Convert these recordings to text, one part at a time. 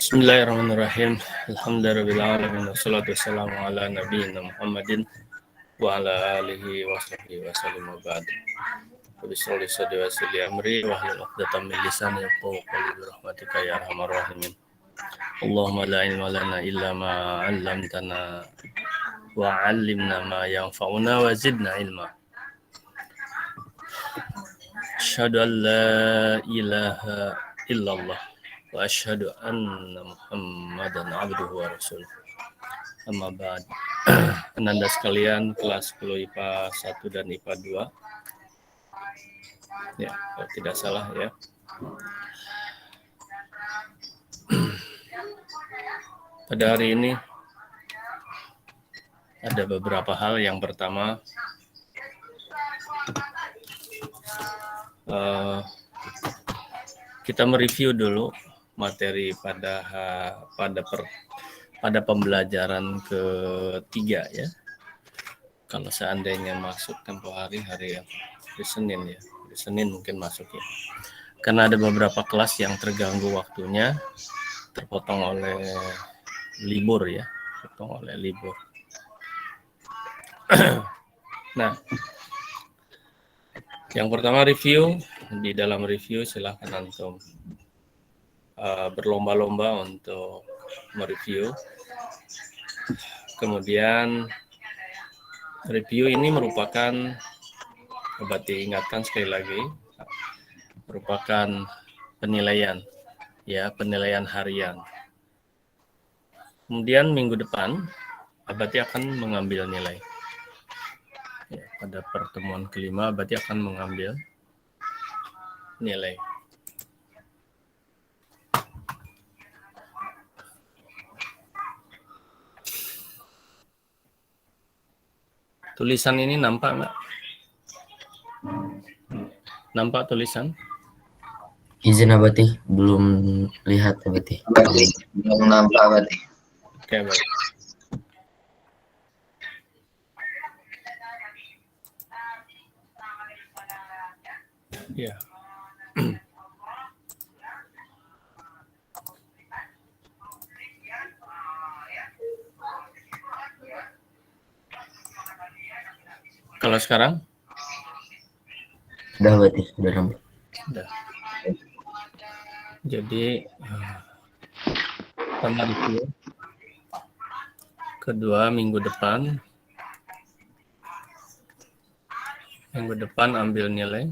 Bismillahirrahmanirrahim. Alhamdulillahirabbil wassalatu wassalamu ala nabiyina Muhammadin wa ala alihi wa sahbihi wa sallam wa ba'd. Bismillah sadri wa sili amri wa hlul 'uqdatam min lisani yafqahu qawli bi rahmatika ya arhamar rahimin. Allahumma la ilma lana illa ma 'allamtana wa 'allimna ma yanfa'una wa zidna ilma. Asyhadu an la ilaha illallah wa asyhadu anna Muhammadan abduhu wa rasuluh. Amma ba'd. Ananda sekalian kelas 10 IPA 1 dan IPA 2. Ya, kalau tidak salah ya. Pada hari ini ada beberapa hal. Yang pertama, kita mereview dulu materi pada pembelajaran ketiga ya. Kalau seandainya masuk tempo hari Senin ya, hari Senin mungkin masuk ya. Karena ada beberapa kelas yang terganggu waktunya, terpotong oleh libur ya, Nah, yang pertama review. Di dalam review silahkan antum berlomba-lomba untuk mereview. Kemudian review ini merupakan, dapat diingatkan sekali lagi, merupakan penilaian harian. Kemudian minggu depan Abati akan mengambil nilai. Ya, pada pertemuan kelima Abati akan mengambil nilai. Tulisan ini nampak nggak? Nampak tulisan? Izin Abati, belum lihat Abati. Belum nampak Abati. Oke, baik. Ya. Kalau sekarang? Sudah Abati, sudah nampak. Sudah. Jadi pertama review, kedua minggu depan ambil nilai.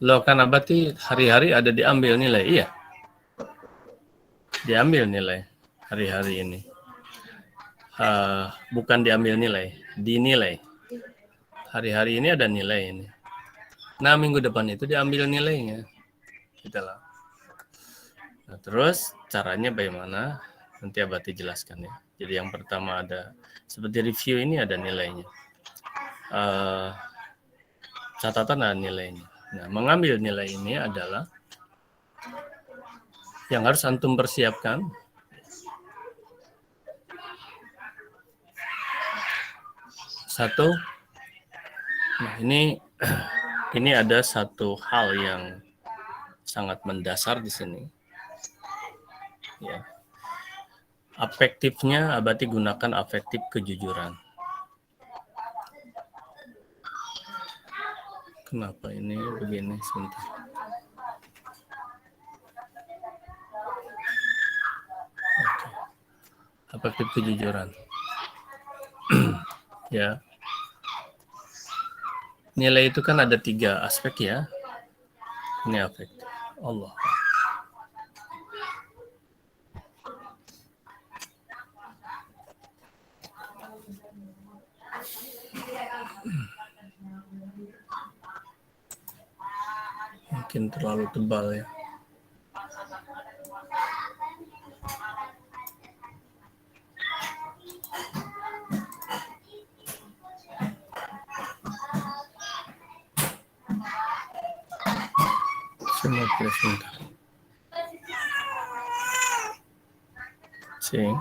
Loh, kan Abati hari-hari ada diambil nilai, iya? Diambil nilai hari-hari ini. Bukan diambil nilai, dinilai. Hari-hari ini ada nilai ini. Nah, minggu depan itu diambil nilainya. Itulah. Nah, terus caranya bagaimana? Nanti Abati jelaskan ya. Jadi yang pertama ada, seperti review ini ada nilainya. Catatan ada nilainya. Nah, mengambil nilai ini adalah yang harus antum persiapkan. Satu, nah ini ada satu hal yang sangat mendasar di sini. Ya. Afektifnya Abati gunakan afektif kejujuran. Kenapa ini begini sebentar? Oke. Afektif kejujuran. Ya. Nilai itu kan ada 3 aspek ya. Ini afektif. Allah. Mungkin terlalu tebal ya. Sebentar. Sim.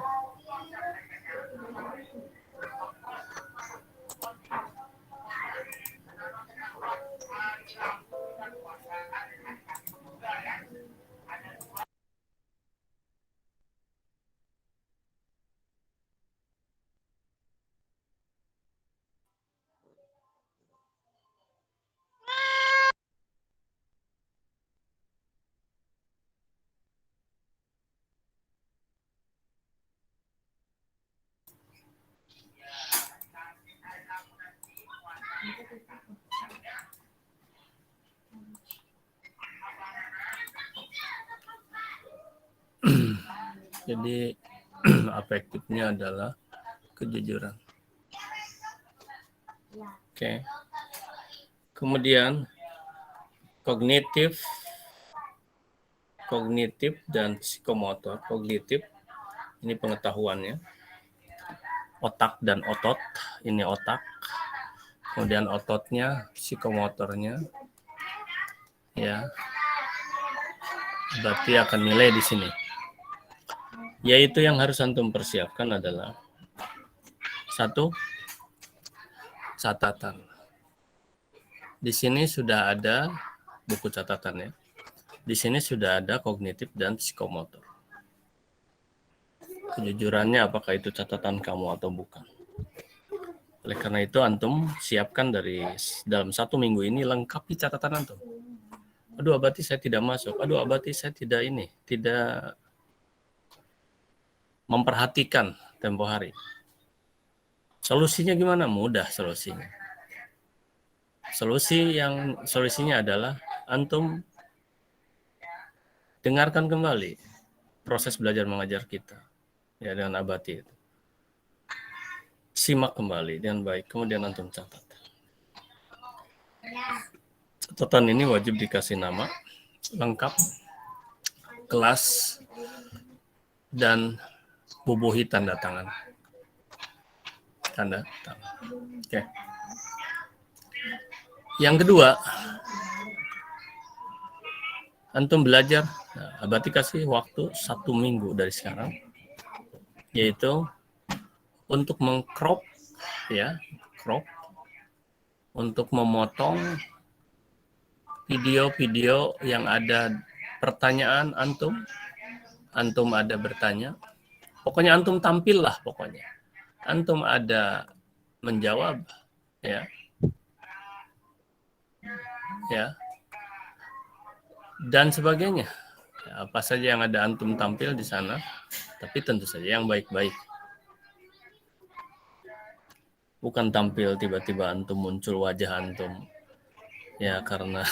Jadi afektifnya adalah kejujuran. Oke. Kemudian kognitif dan psikomotor. Kognitif ini pengetahuannya. Otak dan otot, ini otak. Kemudian ototnya, psikomotornya. Ya. Berarti akan nilai di sini. Yaitu yang harus antum persiapkan adalah 1, catatan. Di sini sudah ada buku catatan ya. Di sini sudah ada kognitif dan psikomotor. Kejujurannya apakah itu catatan kamu atau bukan. Oleh karena itu antum siapkan dari dalam 1 minggu ini, lengkapi catatan antum. Aduh abati saya tidak masuk. Aduh abati saya tidak memperhatikan tempo hari. Solusinya gimana? Mudah solusinya. Solusinya adalah antum dengarkan kembali proses belajar mengajar kita ya dengan abati itu. Simak kembali dengan baik, kemudian antum catat. Catatan ini wajib dikasih nama lengkap, kelas, dan bubuhi tanda tangan. Tanda tangan. Oke. Yang kedua, antum belajar. Nah, berarti kasih waktu 1 minggu dari sekarang, yaitu untuk mengcrop, ya, crop, untuk memotong video-video yang ada pertanyaan antum ada bertanya. Pokoknya antum tampil lah pokoknya. Antum ada menjawab ya. Ya. Dan sebagainya. Ya, apa saja yang ada antum tampil di sana, tapi tentu saja yang baik-baik. Bukan tampil tiba-tiba antum muncul wajah antum. Ya karena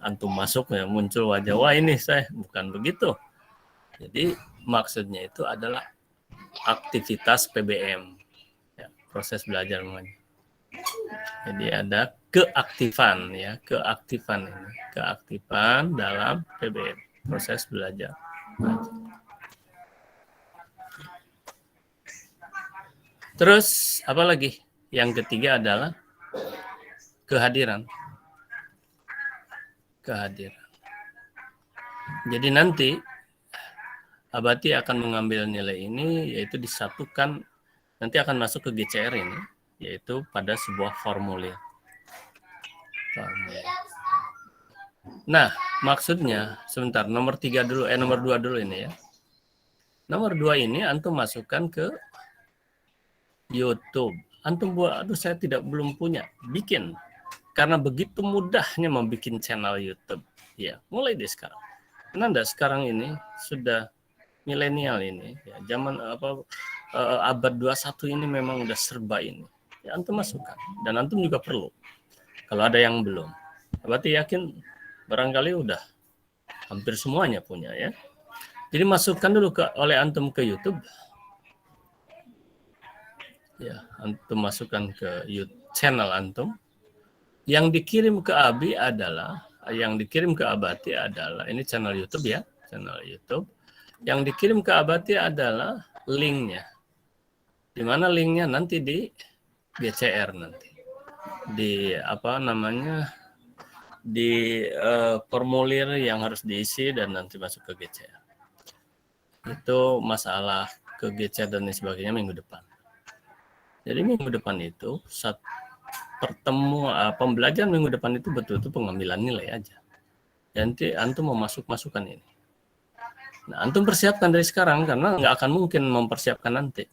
antum masuk ya muncul wajah, wah ini saya, bukan begitu. Jadi maksudnya itu adalah aktivitas PBM, ya, proses belajar mengajar. Jadi ada keaktifan ya, keaktifan dalam PBM, proses belajar mengajar. Terus apa lagi? Yang ketiga adalah kehadiran. Jadi nanti abati akan mengambil nilai ini, yaitu disatukan, nanti akan masuk ke GCR ini, yaitu pada sebuah formulir. Nah, maksudnya sebentar, nomor 2 dulu ini ya. Nomor 2 ini antum masukkan ke YouTube. Antum buat, aduh saya belum punya, bikin. Karena begitu mudahnya membuat channel YouTube. Ya, mulai dari sekarang. Karena sekarang ini sudah milenial ini, ya, zaman abad 21 ini memang udah serba ini. Ya, antum masukkan. Dan antum juga perlu. Kalau ada yang belum. Berarti yakin barangkali udah hampir semuanya punya ya. Jadi masukkan dulu oleh antum ke YouTube. Ya, antum masukkan ke YouTube channel antum. Yang dikirim ke Abati adalah ini channel YouTube ya, channel YouTube. Yang dikirim ke Abati adalah linknya. Di mana linknya nanti di GCR nanti. Di formulir yang harus diisi dan nanti masuk ke GCR. Itu masalah ke GCR dan sebagainya minggu depan. Jadi minggu depan itu pembelajaran minggu depan itu betul-betul pengambilan nilai aja. Nanti antum masukkan ini. Nah, antum persiapkan dari sekarang karena nggak akan mungkin mempersiapkan nanti.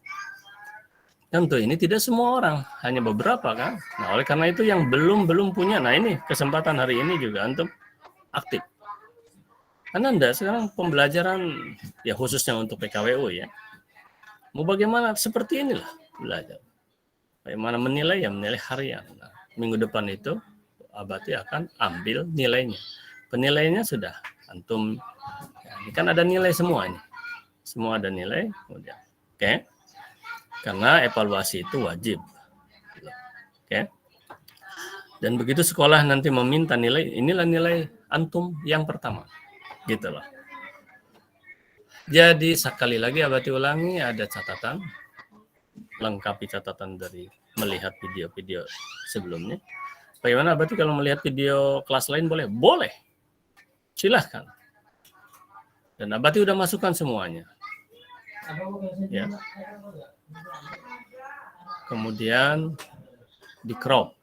Tentu ini tidak semua orang, hanya beberapa kan. Nah, oleh karena itu yang belum punya, nah ini kesempatan hari ini juga antum aktif. Karena sekarang pembelajaran ya khususnya untuk PKWU ya. Mau bagaimana seperti inilah belajar. Bagaimana menilai? Ya menilai harian. Nah, minggu depan itu Abati akan ambil nilainya. Penilaiannya sudah antum. Ya, ini kan ada nilai semua ini. Semua ada nilai. Kemudian, oke. Karena evaluasi itu wajib. Oke. Dan begitu sekolah nanti meminta nilai, inilah nilai antum yang pertama. Gitu loh. Jadi sekali lagi Abati ulangi, ada catatan, lengkapi catatan dari melihat video-video sebelumnya. Bagaimana Abati kalau melihat video kelas lain boleh? Boleh. Silahkan. Dan Abati udah masukkan semuanya. Ya. Kemudian di crop,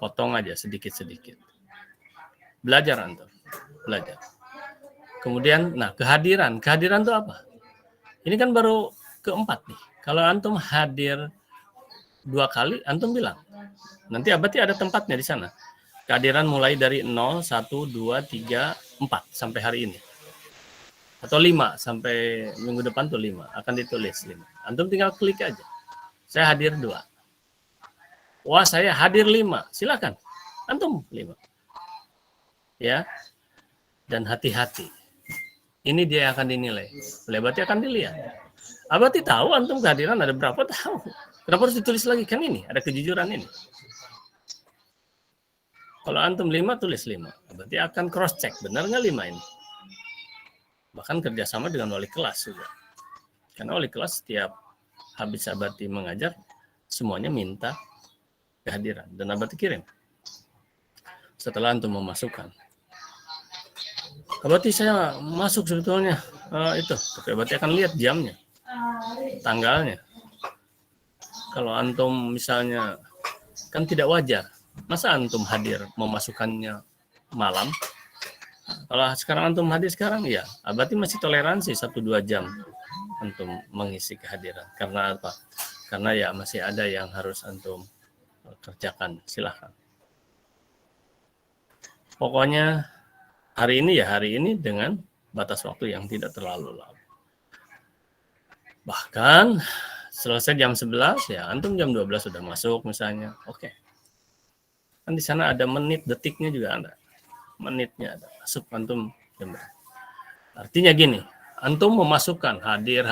potong aja sedikit-sedikit. Belajar antum, belajar. Kemudian, nah kehadiran itu apa? Ini kan baru keempat nih. Kalau antum hadir 2 kali, antum bilang. Nanti Abati ada tempatnya di sana. Kehadiran mulai dari 0, 1, 2, 3, 4 sampai hari ini. Atau 5 sampai minggu depan tuh 5. Akan ditulis 5. Antum tinggal klik aja. Saya hadir 2. Wah, saya hadir 5. Silakan. Antum 5. Ya. Dan hati-hati. Ini dia yang akan dinilai. Abati akan dilihat. Abati tahu antum kehadiran ada berapa, tahu. Kenapa harus ditulis lagi? Kan ini, ada kejujuran ini. Kalau antum 5, tulis 5. Abati akan cross check, benar nggak 5 ini? Bahkan kerjasama dengan wali kelas juga. Karena wali kelas setiap habis Abati mengajar, semuanya minta kehadiran. Dan Abati kirim. Setelah antum memasukkan. Abati saya masuk sebetulnya itu. Tapi Abati akan lihat jamnya. Tanggalnya. Kalau antum misalnya, kan tidak wajar. Masa antum hadir memasukkannya malam? Kalau sekarang antum hadir sekarang, ya Abati masih toleransi 1-2 jam antum mengisi kehadiran. Karena apa? Karena ya masih ada yang harus antum kerjakan. Silahkan. Pokoknya hari ini dengan batas waktu yang tidak terlalu lama. Bahkan selesai jam 11 ya antum jam 12 sudah masuk misalnya. Oke. Kan di sana ada menit, detiknya juga ada. Menitnya ada. Masuk antum jam. Artinya gini, antum memasukkan hadir.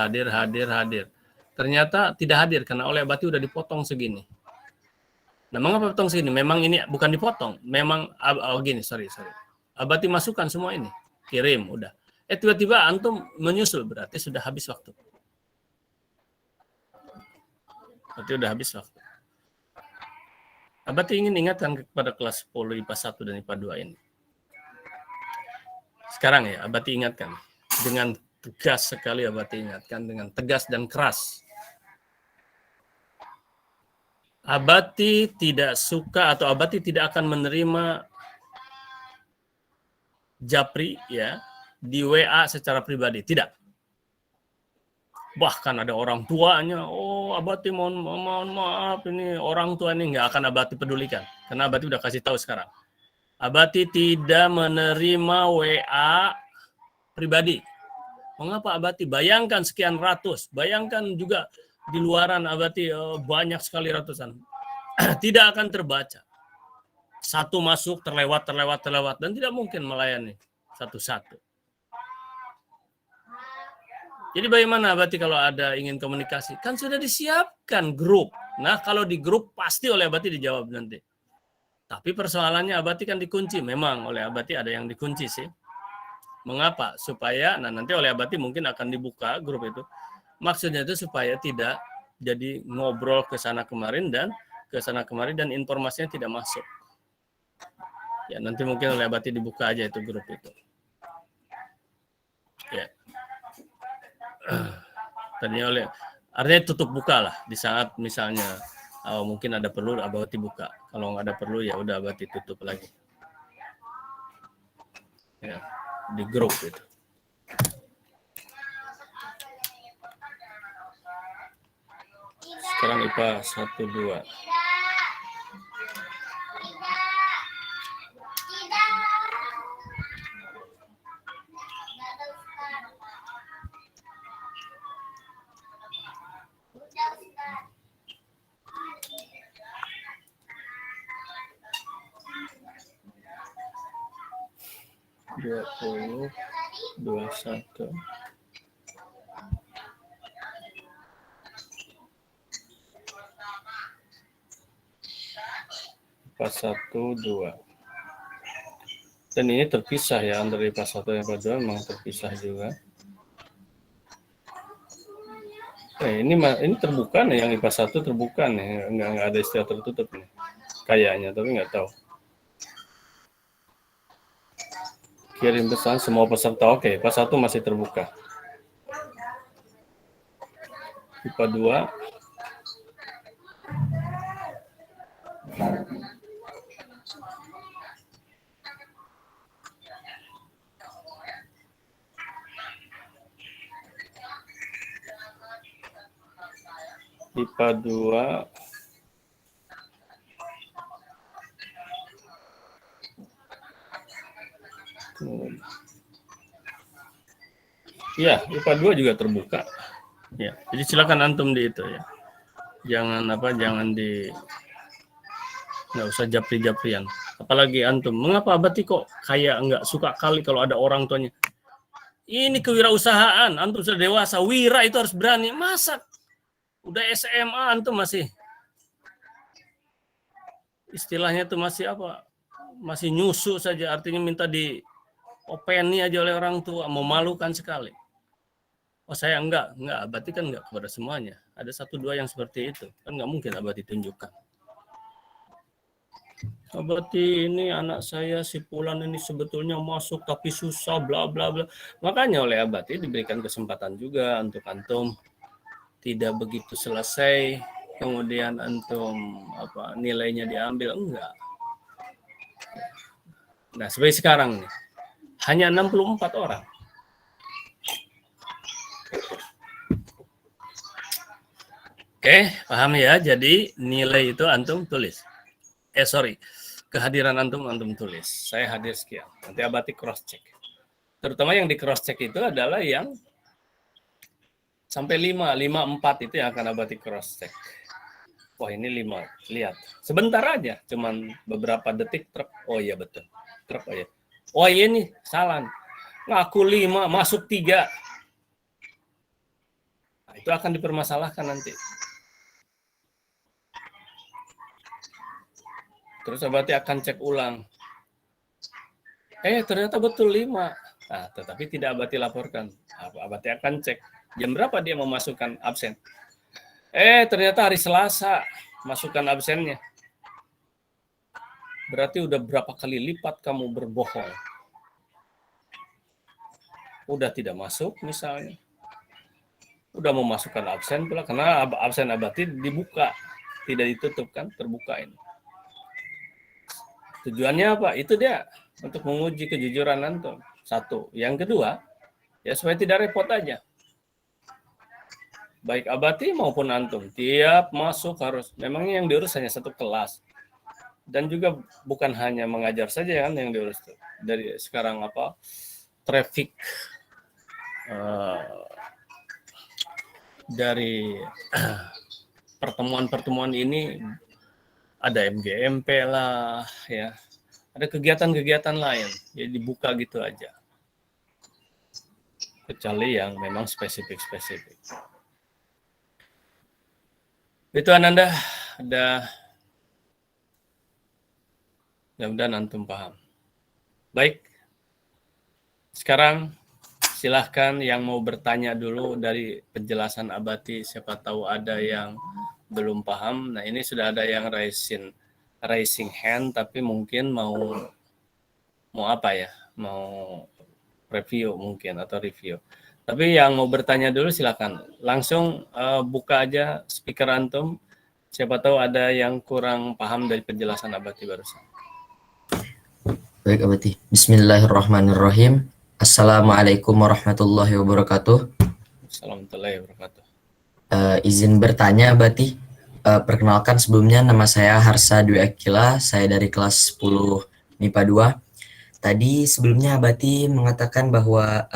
Ternyata tidak hadir karena oleh Abati udah dipotong segini. Nah, mengapa potong segini? Memang ini bukan dipotong, memang gini, sorry. Abati masukkan semua ini, kirim, udah. Tiba-tiba antum menyusul, berarti sudah habis waktu. Berarti udah habis waktu. Abati ingin ingatkan kepada kelas 10 IPA 1 dan IPA 2 ini. Sekarang ya, Abati ingatkan. Dengan tegas sekali Abati ingatkan, dengan tegas dan keras. Abati tidak suka atau Abati tidak akan menerima japri ya di WA secara pribadi, tidak. Bahkan ada orang tuanya, Abati mohon maaf, ini orang tua ini nggak akan Abati pedulikan karena Abati udah kasih tahu sekarang. Abati tidak menerima WA pribadi. Mengapa Abati? Bayangkan sekian ratus, bayangkan juga di luaran Abati banyak sekali ratusan. Tidak akan terbaca. Satu masuk terlewat dan tidak mungkin melayani satu-satu. Jadi bagaimana Abati kalau ada ingin komunikasi? Kan sudah disiapkan grup. Nah, kalau di grup pasti oleh Abati dijawab nanti. Tapi persoalannya Abati kan dikunci. Memang oleh Abati ada yang dikunci sih. Mengapa? Supaya nanti oleh Abati mungkin akan dibuka grup itu. Maksudnya itu supaya tidak jadi ngobrol ke sana kemarin dan informasinya tidak masuk. Ya, nanti mungkin oleh Abati dibuka aja itu grup itu. Ya. Tadinya artinya tutup buka lah di saat misalnya mungkin ada perlu Abati buka. Kalau nggak ada perlu ya udah Abati tutup lagi. Ya, di grup itu. Sekarang IPA 1-2. 20, 21. IPA 1, 2. Dan ini terpisah ya, antara IPA 1 dan IPA 2 memang terpisah juga. Ini terbuka nih, yang IPA 1 terbuka nih, nggak ada istilah tertutup nih. Kayaknya, tapi nggak tahu. Kirim pesan semua peserta, oke, IPA 1 masih terbuka. IPA 2. IPA 2. Ya, IPA 2 juga terbuka. Ya, jadi silakan antum di itu ya. Jangan nggak usah japri-japrian. Apalagi antum, mengapa Abati kok kayak nggak suka kali kalau ada orang tuanya. Ini kewirausahaan, antum sudah dewasa, wira itu harus berani. Masa udah SMA antum masih istilahnya tuh masih apa? Masih nyusu saja, artinya minta di openi aja oleh orang tua, memalukan sekali. Oh saya enggak, Abati kan enggak kepada semuanya. Ada 1-2 yang seperti itu, kan enggak mungkin Abati tunjukkan. Abati ini anak saya si Fulan ini sebetulnya masuk tapi susah bla bla bla. Makanya oleh Abati diberikan kesempatan juga untuk antum tidak begitu selesai kemudian antum nilainya diambil, enggak. Nah, seperti sekarang nih. Hanya 64 orang. Oke, paham ya? Jadi nilai itu antum tulis. Kehadiran antum tulis. Saya hadir sekian. Nanti Abati cross check. Terutama yang di cross check itu adalah yang sampai 5, 4 itu yang akan Abati cross check. Wah, ini 5. Lihat. Sebentar aja, cuman beberapa detik truk. Oh iya betul. Truk oh iya. Oh iya nih, salah. Ngaku 5, masuk 3. Nah, itu akan dipermasalahkan nanti. Terus Abati akan cek ulang. Ternyata betul 5. Nah, tetapi tidak Abati laporkan. Abati akan cek. Jam berapa dia memasukkan absen? Ternyata hari Selasa masukkan absennya. Berarti udah berapa kali lipat kamu berbohong. Udah tidak masuk misalnya. Udah memasukkan absen pula, karena absen Abati dibuka. Tidak ditutup kan, terbuka ini. Tujuannya apa? Itu dia untuk menguji kejujuran antum. 1. Yang kedua, ya supaya tidak repot aja. Baik Abati maupun antum, tiap masuk harus, memangnya yang diurus hanya 1 kelas. Dan juga bukan hanya mengajar saja kan yang diurus. Dari sekarang traffic dari pertemuan-pertemuan ini ada MGMP lah, ya. Ada kegiatan-kegiatan lain, ya dibuka gitu aja. Kecuali yang memang spesifik. Itu Ananda, ada. Mudah-mudahan antum paham. Baik, sekarang silahkan yang mau bertanya dulu dari penjelasan Abati. Siapa tahu ada yang belum paham. Nah, ini sudah ada yang raising hand, tapi mungkin mau apa ya? Mau review mungkin atau review. Tapi yang mau bertanya dulu silakan. Langsung buka aja speaker antum. Siapa tahu ada yang kurang paham dari penjelasan Abati barusan. Baik Abati. Bismillahirrahmanirrahim. Assalamualaikum warahmatullahi wabarakatuh. Assalamualaikum warahmatullahi wabarakatuh. Izin bertanya Abati. Perkenalkan sebelumnya nama saya Harsa Dwi Akila, saya dari kelas 10 MIPA 2. Tadi sebelumnya Abati mengatakan bahwa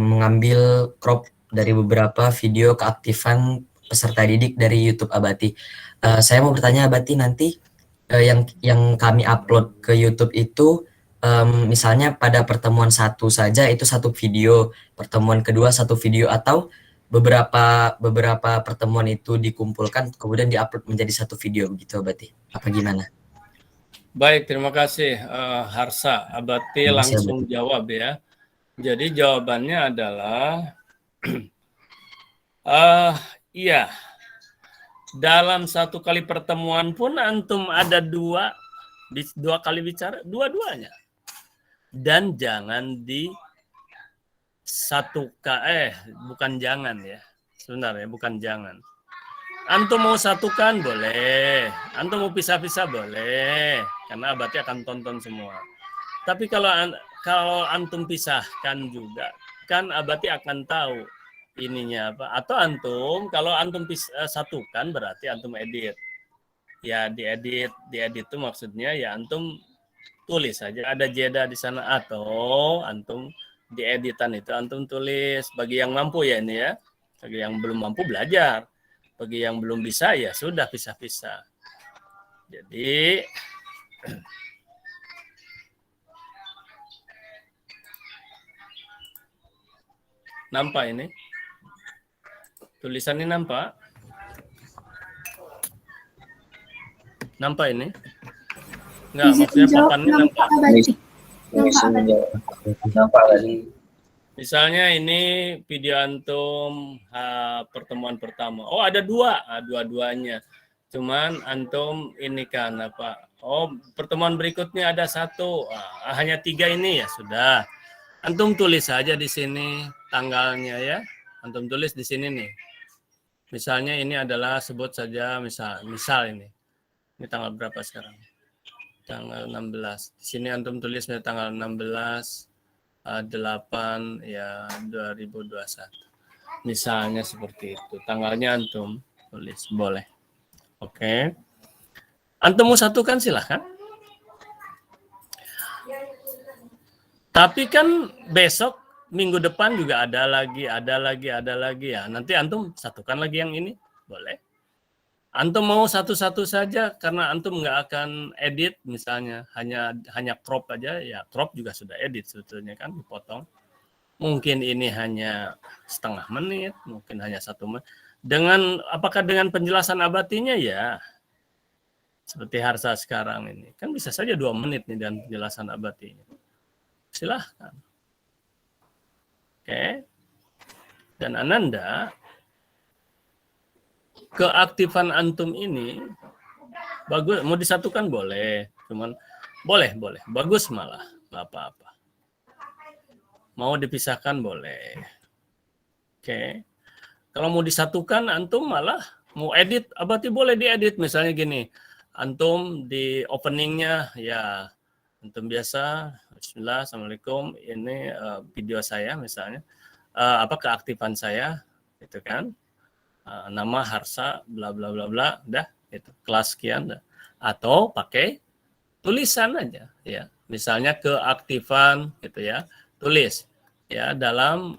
mengambil crop dari beberapa video keaktifan peserta didik dari YouTube Abati. Saya mau bertanya Abati nanti yang kami upload ke YouTube itu misalnya pada pertemuan satu saja itu satu video, pertemuan kedua satu video, atau beberapa pertemuan itu dikumpulkan kemudian diupload menjadi satu video begitu berarti? Apa gimana? Baik, terima kasih Harsa. Abati Terima kasih langsung Abati. jawab ya. Jadi jawabannya adalah iya. Dalam satu kali pertemuan pun antum ada dua kali bicara, dua-duanya. Dan jangan bukan jangan ya. Sebenarnya bukan jangan. Antum mau satukan boleh, antum mau pisah-pisah boleh, karena Abati akan tonton semua. Tapi kalau antum pisahkan juga, kan Abati akan tahu ininya apa. Atau kalau antum satukan berarti antum edit. Ya diedit itu maksudnya ya antum tulis saja ada jeda di sana, atau antum di editan itu antum tulis bagi yang mampu ya ini ya. Bagi yang belum mampu belajar. Bagi yang belum bisa ya sudah pisah-pisah. Jadi nampak ini? Tulisannya nampak? Nampak ini? Enggak, maksudnya papannya nampak. Nampak tadi. Misalnya ini video antum pertemuan pertama. Oh ada dua-duanya. Cuman antum ini kan apa? Oh pertemuan berikutnya ada satu. Hanya 3 ini ya sudah. Antum tulis saja di sini tanggalnya ya. Antum tulis di sini nih. Misalnya ini adalah sebut saja misal ini. Ini tanggal berapa sekarang? Tanggal 16. Di sini antum tulis tanggal 16 8 ya 2021. Misalnya seperti itu. Tanggalnya antum tulis boleh. Oke. Antum mau satukan silahkan. Tapi kan besok minggu depan juga ada lagi ya. Nanti antum satukan lagi yang ini, boleh. Antum mau satu-satu saja karena antum nggak akan edit misalnya, hanya crop aja ya, crop juga sudah edit sebetulnya kan, dipotong. Mungkin ini hanya setengah menit, mungkin hanya 1 menit. Apakah dengan penjelasan Abatinya ya? Seperti Harsa sekarang ini. Kan bisa saja 2 menit nih dan penjelasan Abatinya. Silahkan. Oke. Dan Ananda, keaktifan antum ini bagus, mau disatukan boleh, cuman boleh, bagus malah, nggak apa-apa. Mau dipisahkan boleh. Oke. Kalau mau disatukan antum malah mau edit, Abati boleh diedit misalnya gini. Antum di openingnya ya antum biasa, bismillah, assalamualaikum, ini video saya misalnya, keaktifan saya, itu kan. Nama Harsa bla bla bla bla, dah itu kelas sekian dah. Atau pakai tulisan aja ya, misalnya keaktifan gitu ya, tulis ya dalam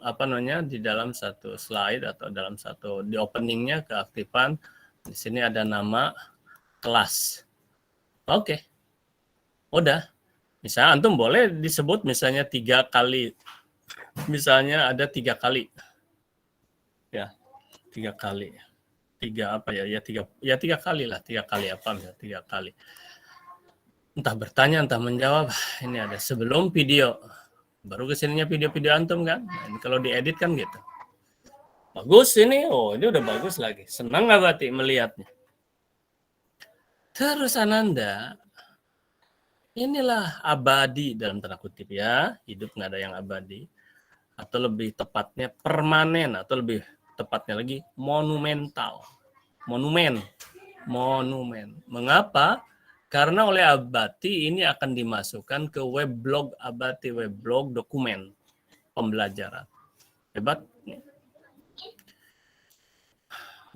di dalam satu slide atau dalam satu di openingnya keaktifan, di sini ada nama kelas. Oke. Udah, misalnya antum boleh disebut misalnya 3 kali, misalnya ada 3 kali ya, 3 kali. 3 apa ya? Ya 3 kali lah. 3 kali apa? 3 kali. Entah bertanya, entah menjawab. Ini ada sebelum video. Baru kesininya video-video antum kan. Nah, ini kalau diedit kan gitu. Bagus ini. Oh, ini udah bagus lagi. Senang nggak Bati melihatnya? Terus Ananda, inilah abadi dalam tanda kutip ya. Hidup nggak ada yang abadi. Atau lebih tepatnya permanen. Atau lebih tepatnya lagi monumental. Monumen. Mengapa? Karena oleh Abati ini akan dimasukkan ke weblog Abati, weblog dokumen pembelajaran. Hebat.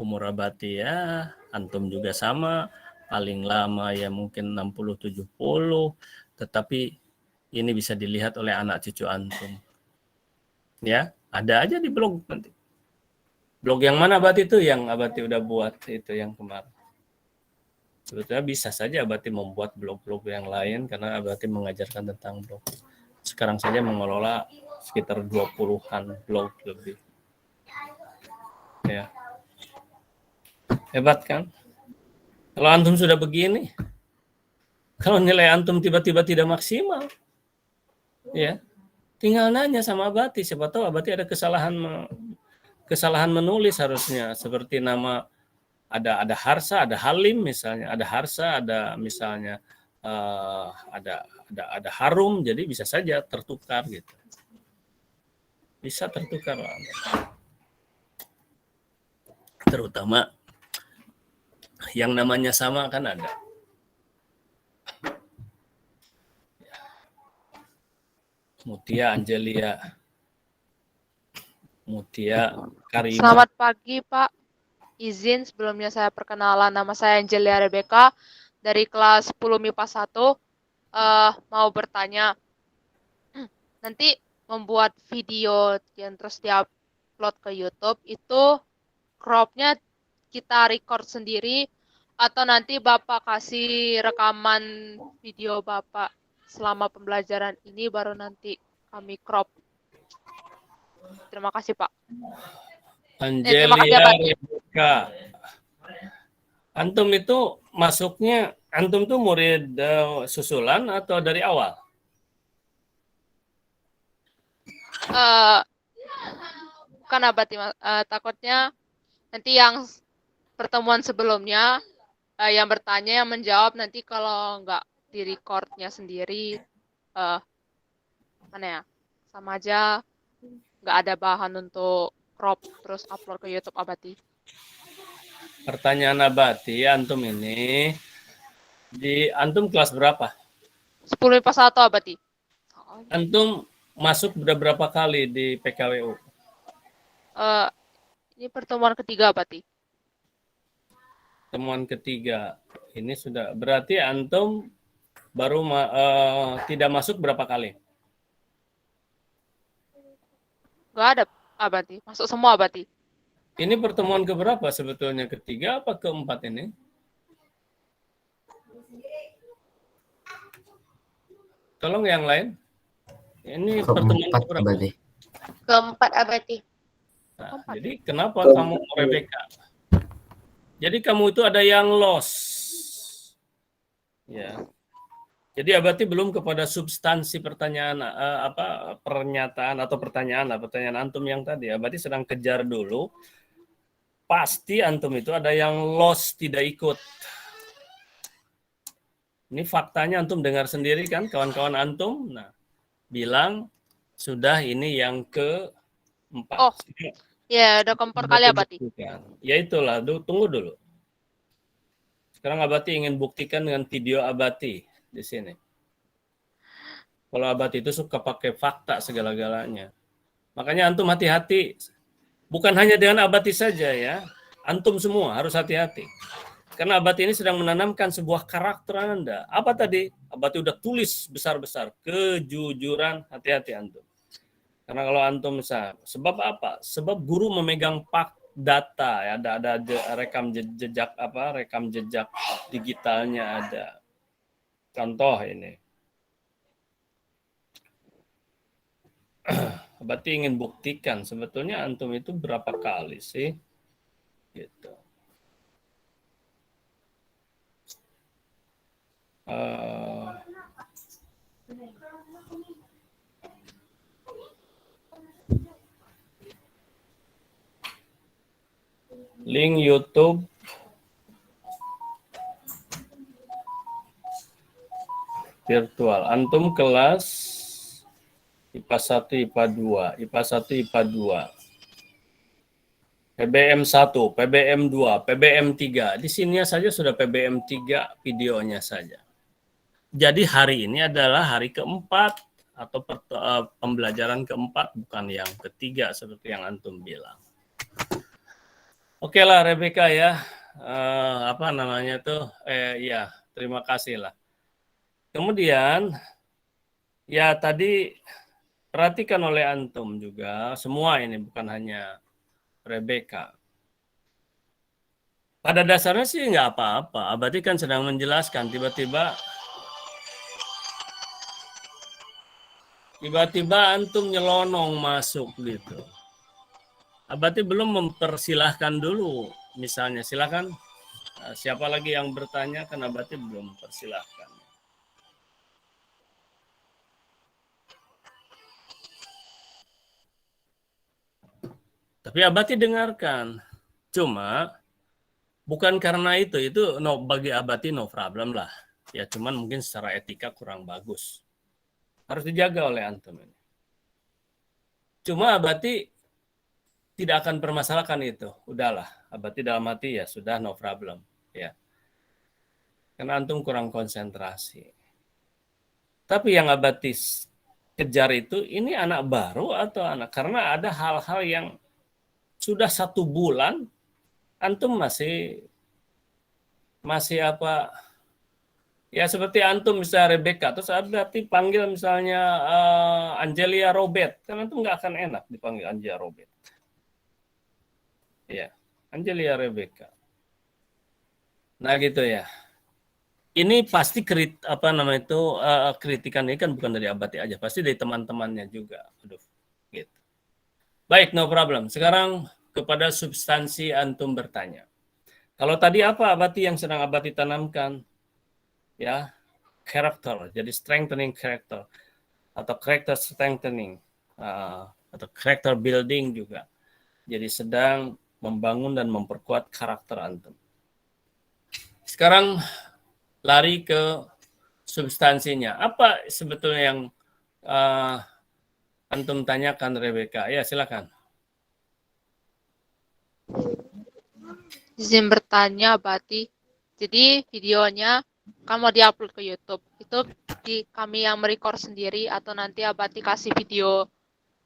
Umur Abati ya, antum juga sama, paling lama ya mungkin 60-70, tetapi ini bisa dilihat oleh anak cucu antum. Ya, ada aja di blog nanti. Blog yang mana Abati itu? Yang Abati udah buat itu yang kemarin. Sebetulnya bisa saja Abati membuat blog-blog yang lain karena Abati mengajarkan tentang blog. Sekarang saja mengelola sekitar 20-an blog lebih. Ya. Hebat kan? Kalau antum sudah begini, kalau nilai antum tiba-tiba tidak maksimal, ya, tinggal nanya sama Abati. Siapa tahu Abati ada kesalahan menulis harusnya, seperti nama ada Harsa, ada Halim misalnya, ada Harsa, ada misalnya ada Harum, jadi bisa saja tertukar gitu. Bisa tertukar lah. Terutama yang namanya sama kan ada. Mutia Angelia, Mutia Karima. Selamat pagi, Pak. Izin sebelumnya saya perkenalan, nama saya Angelia Rebecca dari kelas 10 MIPA 1. Mau bertanya, nanti membuat video yang terus diupload ke YouTube itu cropnya kita record sendiri atau nanti Bapak kasih rekaman video Bapak selama pembelajaran ini baru nanti kami crop. Terima kasih, Pak. Angelia terima kasih ya, Pak. Rebecca. Antum itu masuknya, antum tuh murid susulan atau dari awal? Bukan Abati, takutnya nanti yang pertemuan sebelumnya yang bertanya yang menjawab nanti kalau nggak di recordnya sendiri mana ya, sama aja nggak ada bahan untuk crop terus upload ke YouTube Abati. Pertanyaan Abati, antum ini di antum kelas berapa? 10 MIPA 1 Abati. Antum masuk udah berapa kali di PKWU? Ini pertemuan ketiga Abati. Temuan ketiga. Ini sudah berarti antum baru tidak masuk berapa kali? Nggak ada Abati, masuk semua Abati. Ini pertemuan keberapa sebetulnya? Ketiga apa keempat ini? Tolong yang lain. Ini pertemuan Keempat keberapa? Abati. Keempat Abati. Nah, jadi kenapa kamu Rebecca? Jadi kamu itu ada yang lost. Ya. Jadi Abati belum kepada substansi pertanyaan pernyataan atau pertanyaan antum yang tadi. Abati sedang kejar dulu. Pasti antum itu ada yang lost, tidak ikut. Ini faktanya antum dengar sendiri kan kawan-kawan antum. Nah, bilang sudah ini yang keempat. Oh, ya udah keempat kali Abati. Ya itulah, tunggu dulu. Sekarang Abati ingin buktikan dengan video Abati di sini. Kalau Abati itu suka pakai fakta segala-galanya. Makanya antum hati-hati. Bukan hanya dengan Abati saja ya. Antum semua harus hati-hati. Karena Abati ini sedang menanamkan sebuah karakter Anda. Apa tadi? Abati udah tulis besar-besar. Kejujuran, hati-hati antum. Karena kalau antum sebab apa? Sebab guru memegang data ya, ada rekam jejak digitalnya ada. Contoh ini. Abati ingin buktikan sebetulnya antum itu berapa kali sih? Gitu. Link YouTube virtual. Antum kelas IPA 1, IPA 2, IPA 1, IPA 2. PBM 1, PBM 2, PBM 3. Di sini saja sudah PBM 3 videonya saja. Jadi hari ini adalah hari keempat atau pembelajaran keempat, bukan yang ketiga seperti yang antum bilang. Oke lah Rebecca ya, ya terima kasih lah. Kemudian ya tadi perhatikan oleh antum juga, semua ini bukan hanya Rebecca. Pada dasarnya sih nggak apa-apa. Abadi kan sedang menjelaskan, tiba-tiba antum nyelonong masuk gitu. Abadi belum mempersilahkan dulu. Misalnya silakan, siapa lagi yang bertanya, kan Abadi belum mempersilahkan. Tapi Abadi dengarkan. Cuma bukan karena itu bagi Abadi no problem lah. Ya cuman mungkin secara etika kurang bagus. Harus dijaga oleh antum ini. Cuma Abadi tidak akan permasalahkan itu. Udahlah, Abadi dalam hati ya sudah no problem. Ya. Karena antum kurang konsentrasi. Tapi yang Abadi kejar itu ini anak baru atau anak, karena ada hal-hal yang sudah 1 bulan antum masih apa ya, seperti antum misalnya Rebecca terus Abadi panggil misalnya Angelia Robert, kan antum nggak akan enak dipanggil Angelia Robert ya, Angelia Rebecca. Nah gitu ya, ini pasti kritikan ini kan bukan dari Abadi aja, pasti dari teman-temannya juga. Aduh, gitu. Baik, no problem. Sekarang kepada substansi antum bertanya. Kalau tadi apa Abadi yang sedang Abadi tanamkan? Ya, karakter. Jadi strengthening karakter atau character strengthening atau character building juga. Jadi sedang membangun dan memperkuat karakter antum. Sekarang lari ke substansinya. Apa sebetulnya yang antum tanyakan Rebecca? Ya, silakan. Izin bertanya, Abadi. Jadi videonya kan mau diupload ke YouTube. Itu kami yang merecord sendiri atau nanti Abadi kasih video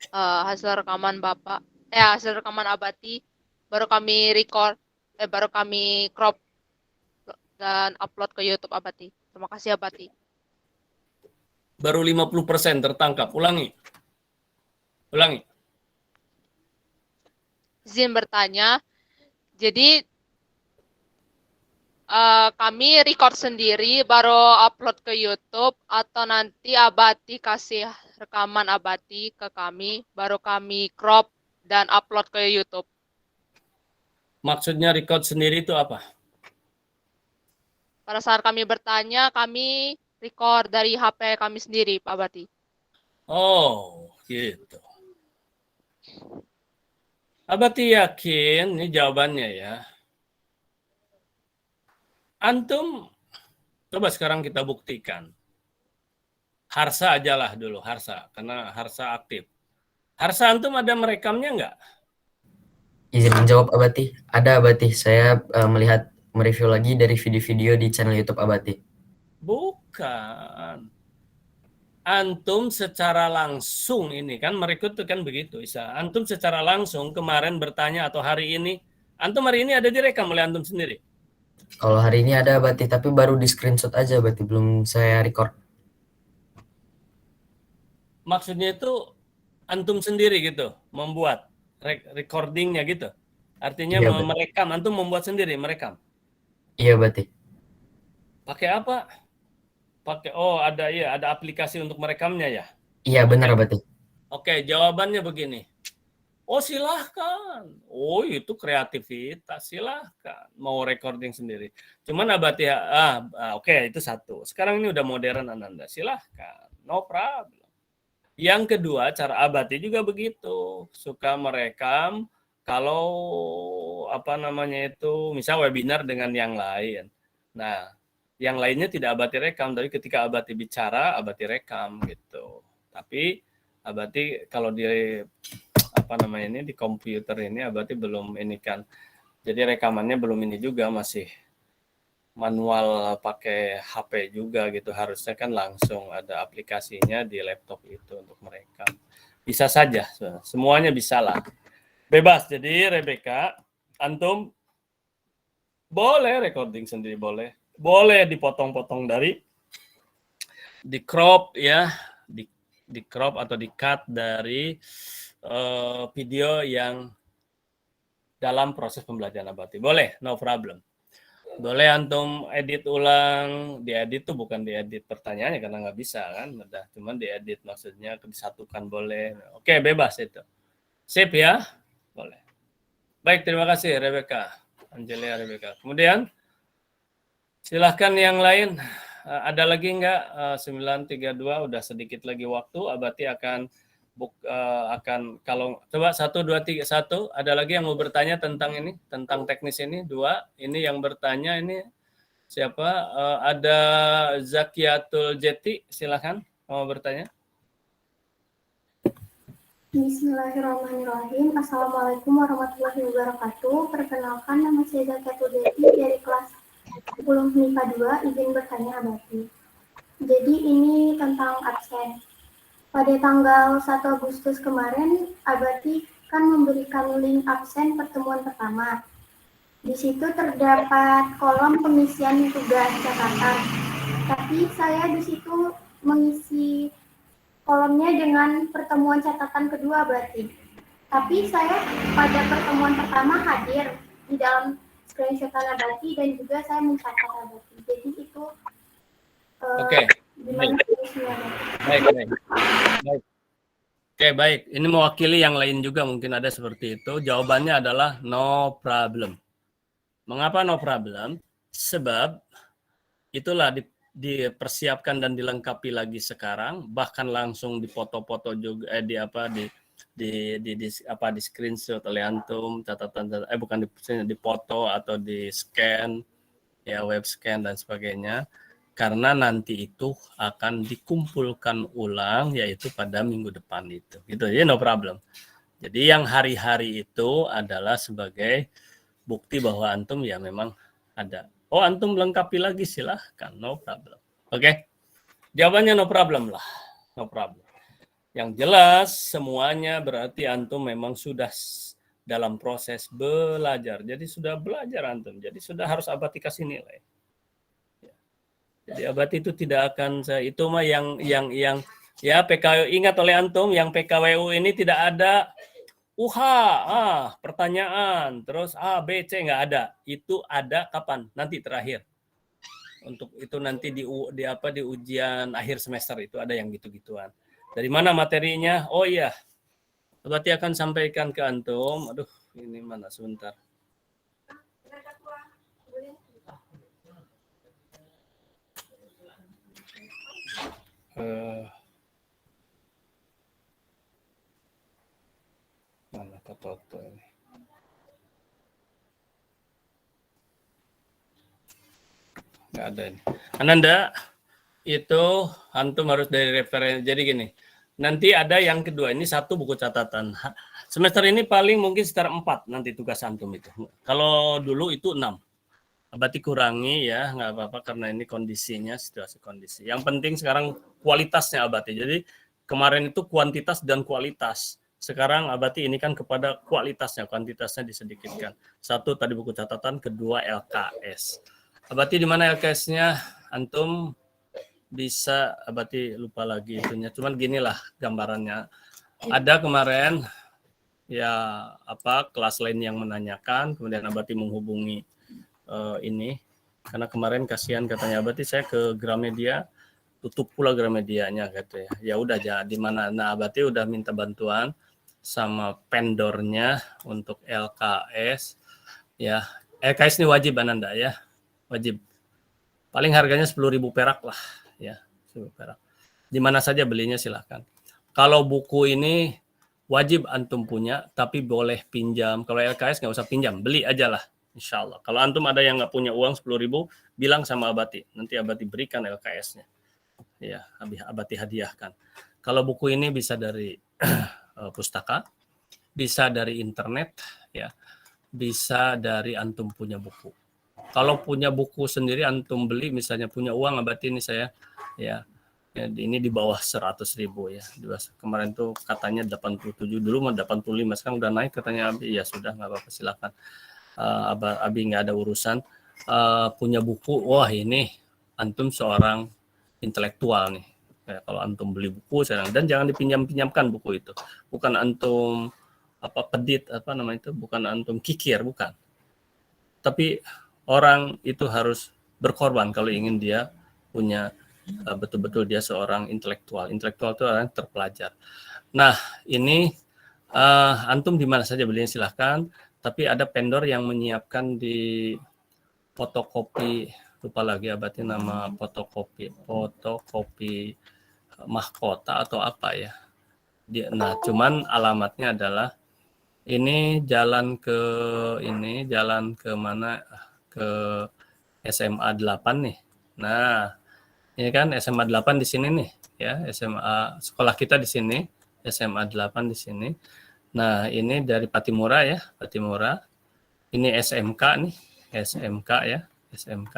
hasil rekaman Bapak, hasil rekaman Abadi, baru kami record, baru kami crop dan upload ke YouTube Abadi. Terima kasih Abadi. Baru 50% tertangkap. Ulangi. Izin bertanya, jadi kami record sendiri baru upload ke YouTube atau nanti Abadi kasih rekaman Abadi ke kami baru kami crop dan upload ke YouTube. Maksudnya record sendiri itu apa? Pada saat kami bertanya, kami record dari HP kami sendiri, Pak Abadi. Oh, gitu. Abadi yakin, ini jawabannya ya. Antum, coba sekarang kita buktikan. Harsa ajalah dulu, Harsa. Karena Harsa aktif. Harsa antum ada merekamnya nggak? Izin menjawab Abadi. Ada Abadi. Saya melihat mereview lagi dari video-video di channel YouTube Abadi. Bukan. Antum secara langsung ini kan merekrut itu kan begitu, Isa. Antum secara langsung kemarin bertanya atau hari ini, antum hari ini ada direkam oleh antum sendiri? Kalau hari ini ada Abadi, tapi baru di screenshot aja Abadi, belum saya record. Maksudnya itu antum sendiri gitu, membuat recordingnya gitu. Artinya Iya, merekam, antum membuat sendiri, merekam. Iya Abadi. Pakai apa? Ada aplikasi untuk merekamnya ya? Iya benar Abadi. Oke, jawabannya begini. Oh silahkan. Oh itu kreativitas, silahkan. Mau recording sendiri. Cuman Abadi oke, itu satu. Sekarang ini udah modern Ananda, silahkan. No problem. Yang kedua, cara Abadi juga begitu. Suka merekam kalau misal webinar dengan yang lain. Nah, yang lainnya tidak Abadi rekam, tapi ketika Abadi bicara, Abadi rekam gitu. Tapi Abadi kalau di di komputer ini Abadi belum ini kan. Jadi rekamannya belum ini juga, masih manual pakai HP juga gitu. Harusnya kan langsung ada aplikasinya di laptop itu untuk merekam. Bisa saja, semuanya bisa lah. Bebas. Jadi Rebecca, antum boleh recording sendiri, boleh dipotong-potong di crop ya, di crop atau di cut dari video yang dalam proses pembelajaran Abadi. Boleh, no problem. Boleh antum edit ulang, diedit tuh bukan diedit pertanyaannya karena nggak bisa kan, udah cuman diedit maksudnya disatukan boleh. Oke, bebas itu. Sip ya, boleh. Baik, terima kasih Rebecca, Angelia Rebecca. Kemudian silahkan yang lain, ada lagi nggak? 9.32 udah sedikit lagi waktu, Abati akan kalau coba 1, 2, 3, 1 ada lagi yang mau bertanya tentang ini, tentang teknis ini. 2 ini yang bertanya ini siapa? Ada Zakiatul Jeti, silakan mau bertanya. Bismillahirrahmanirrahim. Assalamualaikum warahmatullahi wabarakatuh. Perkenalkan, nama saya Zakiatul Jeti dari kelas 10 MIPA 2. Izin bertanya Abati. Jadi ini tentang absen. Pada tanggal 1 Agustus kemarin, Abati kan memberikan link absen pertemuan pertama. Di situ terdapat kolom pengisian tugas catatan. Tapi saya di situ mengisi kolomnya dengan pertemuan catatan kedua berarti. Tapi saya pada pertemuan pertama hadir di dalam screenshotan Abati dan juga saya mencatat Abati. Jadi itu Oke. gimana solusinya? Baik. Oke, baik. Ini mewakili yang lain juga mungkin ada seperti itu. Jawabannya adalah no problem. Mengapa no problem? Sebab itulah dipersiapkan dan dilengkapi lagi sekarang, bahkan langsung dipoto-foto juga di screenshot oleh antum, catatan bukan di foto atau di scan ya, web scan dan sebagainya. Karena nanti itu akan dikumpulkan ulang yaitu pada minggu depan itu. Gitu ya, no problem. Jadi yang hari-hari itu adalah sebagai bukti bahwa antum ya memang ada. Oh, antum lengkapi lagi silahkan, no problem. Oke. Jawabannya no problem lah. No problem. Yang jelas semuanya berarti antum memang sudah dalam proses belajar. Jadi sudah belajar antum. Jadi sudah harus Abati kasih nilai. Jadi Abati itu tidak akan itu mah yang ya PKWU, ingat oleh antum yang PKWU ini tidak ada pertanyaan terus A B C nggak ada. Itu ada kapan? Nanti terakhir. Untuk itu nanti di ujian akhir semester itu ada yang gitu-gituan. Dari mana materinya? Oh iya. Abati akan sampaikan ke antum. Aduh, ini mana sebentar. Mana foto ini? Nggak ada ini. Ananda, itu antum harus dari referensi. Jadi gini, nanti ada yang kedua, ini 1 buku catatan. Semester ini paling mungkin sekitar 4 nanti tugas antum itu. Kalau dulu itu 6. Abati kurangi ya, nggak apa-apa karena ini kondisinya, situasi kondisi. Yang penting sekarang kualitasnya Abati. Jadi kemarin itu kuantitas dan kualitas. Sekarang Abati ini kan kepada kualitasnya, kuantitasnya disedikitkan. 1 tadi buku catatan, kedua LKS. Abati di mana LKS-nya? Antum bisa, Abati lupa lagi itunya. Cuman ginilah gambarannya. Ada kemarin ya kelas lain yang menanyakan, kemudian Abati menghubungi ini karena kemarin kasihan katanya Abati saya ke Gramedia tutup pula Gramedianya gitu ya. Ya udah jadi mana. Nah Abati udah minta bantuan sama vendornya untuk LKS ya. LKS ini wajib Ananda ya. Wajib. Paling harganya 10.000 perak lah ya, 10.000 perak. Di mana saja belinya silahkan. Kalau buku ini wajib antum punya tapi boleh pinjam. Kalau LKS nggak usah pinjam, beli aja lah. Insya Allah. Kalau antum ada yang nggak punya uang 10.000, bilang sama Abati. Nanti Abati berikan LKS-nya. Ya, Abati hadiahkan. Kalau buku ini bisa dari pustaka, bisa dari internet, ya, bisa dari antum punya buku. Kalau punya buku sendiri antum beli, misalnya punya uang Abati ini saya, ya ini di bawah 100.000 ya. Kemarin tuh katanya 87 dulu mau 85, sekarang udah naik katanya Abi. Ya sudah nggak apa-apa silakan. Abi nggak ada urusan. Punya buku, wah ini antum seorang intelektual nih. Kayak kalau antum beli buku dan jangan dipinjam-pinjamkan buku itu. Bukan antum pedit bukan antum kikir, bukan. Tapi orang itu harus berkorban kalau ingin dia punya betul-betul dia seorang intelektual. Intelektual itu orang terpelajar. Nah, ini antum di mana saja belinya silahkan, tapi ada vendor yang menyiapkan di fotokopi, lupa lagi abadnya nama fotokopi mahkota atau apa ya. Nah, cuman alamatnya adalah ini jalan ke mana, ke SMA 8 nih. Nah, ini kan SMA 8 di sini nih ya, SMA sekolah kita di sini, SMA 8 di sini. Nah, ini dari Patimura ya, Patimura. Ini SMK nih, SMK ya, SMK.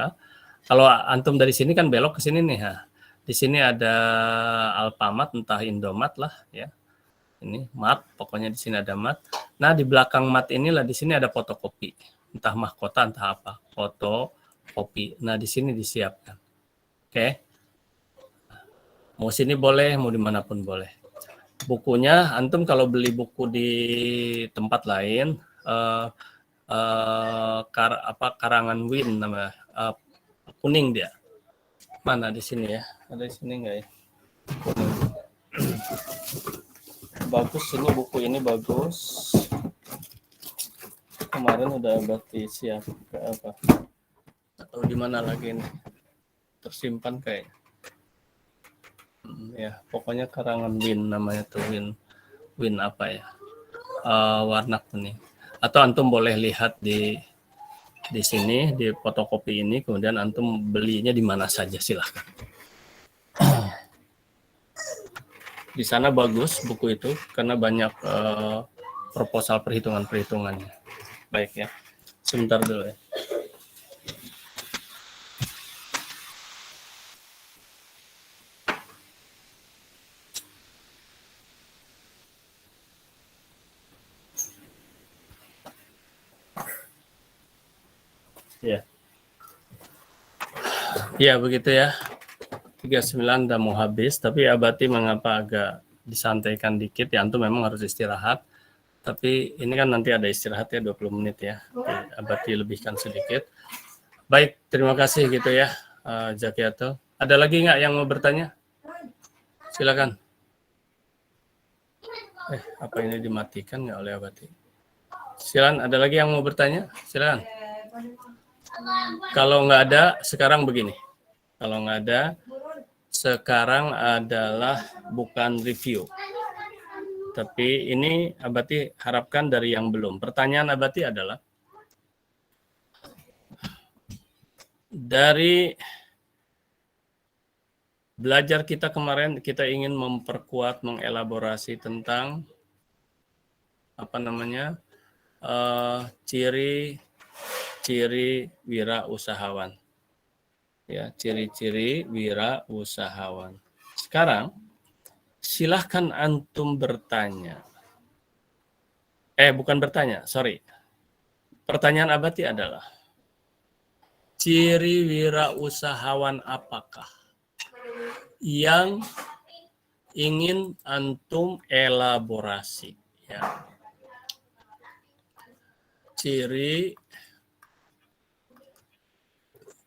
Kalau antum dari sini kan belok ke sini nih, ha. Di sini ada Alfamart, entah Indomaret lah ya. Ini Mart, pokoknya di sini ada Mart. Nah, di belakang Mart inilah di sini ada fotokopi. Entah mahkota, entah apa. Fotokopi. Nah, di sini disiapkan. Oke. Mau sini boleh, mau dimanapun boleh. Bukunya, antum kalau beli buku di tempat lain, karangan Win nama kuning dia. Mana di sini ya? Ada di sini enggak ya? Bagus, ini buku ini bagus. Kemarin udah berarti siap ke apa? Atau di mana lagi ini? Tersimpan kayak. Ya, pokoknya karangan Win namanya tuh, Win apa ya? Warna kuning. Atau antum boleh lihat di sini di fotokopi ini, kemudian antum belinya di mana saja silahkan. Di sana bagus buku itu karena banyak proposal perhitungannya. Baik ya. Sebentar dulu ya. Ya, begitu ya. 39 udah mau habis, tapi Abati mengapa agak disantaikan dikit ya, antum memang harus istirahat. Tapi ini kan nanti ada istirahatnya 20 menit ya. Abati lebihkan sedikit. Baik, terima kasih gitu ya, Zakiato. Ada lagi nggak yang mau bertanya? Silakan. Apa ini dimatikan nggak oleh Abati? Silakan, ada lagi yang mau bertanya? Silakan. Kalau nggak ada, sekarang begini. Kalau nggak ada, sekarang adalah bukan review. Tapi ini Abati harapkan dari yang belum. Pertanyaan Abati adalah, dari belajar kita kemarin, kita ingin memperkuat, mengelaborasi tentang apa namanya, ciri-ciri wirausahawan. Ya, ciri-ciri wirausahawan. Sekarang silahkan antum bertanya. Bukan bertanya, sorry. Pertanyaan Abati adalah, ciri wirausahawan apakah yang ingin antum elaborasi? Ya. Ciri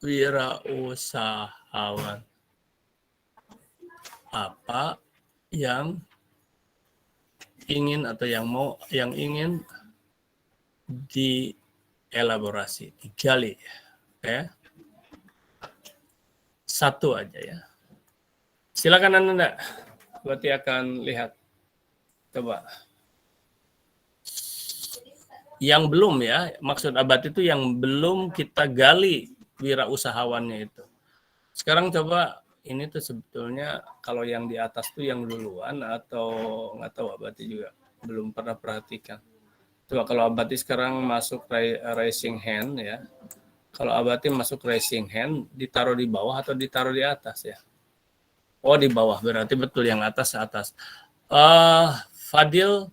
wirausahawan apa yang ingin atau yang ingin dielaborasi, digali, ya. Satu aja ya. Silakan Anda, berarti akan lihat. Coba. Yang belum ya, maksud Abad itu yang belum kita gali wirausahawannya itu. Sekarang coba, ini tuh sebetulnya kalau yang di atas tuh yang duluan atau nggak tahu Abadi juga belum pernah perhatikan. Coba kalau Abadi sekarang masuk raising hand ya. Kalau Abadi masuk raising hand, ditaruh di bawah atau ditaruh di atas ya? Oh, di bawah, berarti betul yang atas. Fadil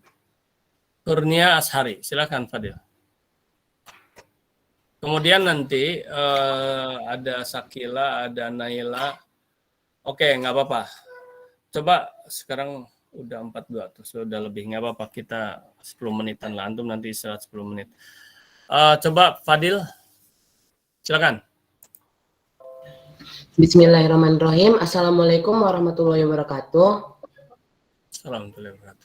Kurnia Ashari, silakan Fadil. Kemudian nanti ada Sakila, ada Naila. Oke, nggak apa-apa. Coba sekarang udah 42 tuh, sudah lebih, nggak apa-apa, kita 10 menitan lah, antum nanti istirahat 10 menit. Coba Fadil, Silakan. Bismillahirrahmanirrahim. Assalamualaikum warahmatullahi wabarakatuh. Assalamualaikum.